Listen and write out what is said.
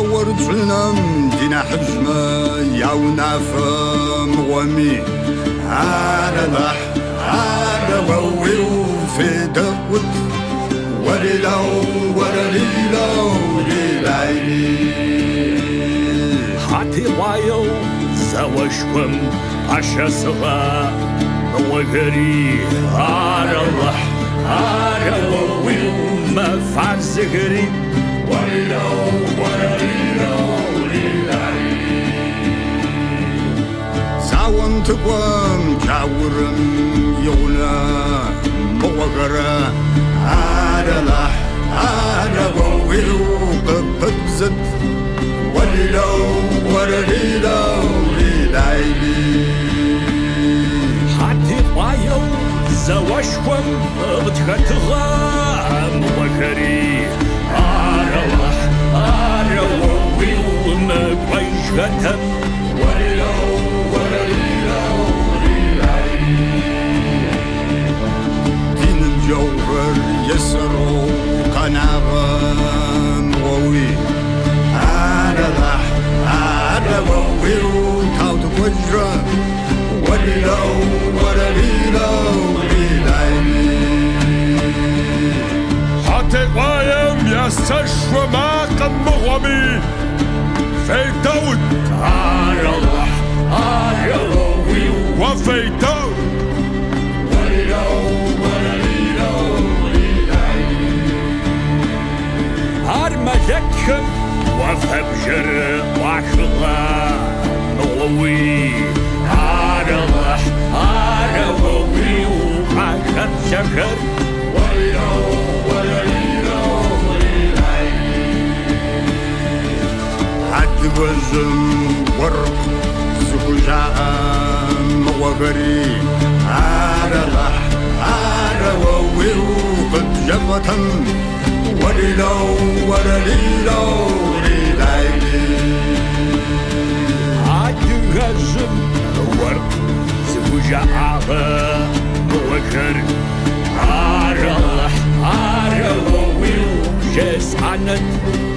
ورجلنا دينا حجمة ياونا فمغمي على ضح على ووي وفي دقوت وليلو وليلو ليلي حتي وايو زوجكم عشاسغا نوغري على ضح على ووي ما فعل زغري وليلو ساوم تقوم جاورم يونا بوغرا على لح على ووي وقبت زد وليلو ليلي حتي وايو زوجكم بتغتغا نوغري على ضح على ووي ما بيشغتم دين الجوهر يسرو قناغم ووي على ضح على ووي وتاوت وجرة وليلو ليلي حتى وايم يستشفى ما قد مغمي في دود على الله على ووي وفي دود هار ملكم وفي بجر وعشغا نووي على الله على ووي وعشان شكر عد وزم ورق زوجها وغري على لح على ووي وقد جفتن وليلو ليلي عجزم ورق زوجها وغري على لح على ووي وجس عنت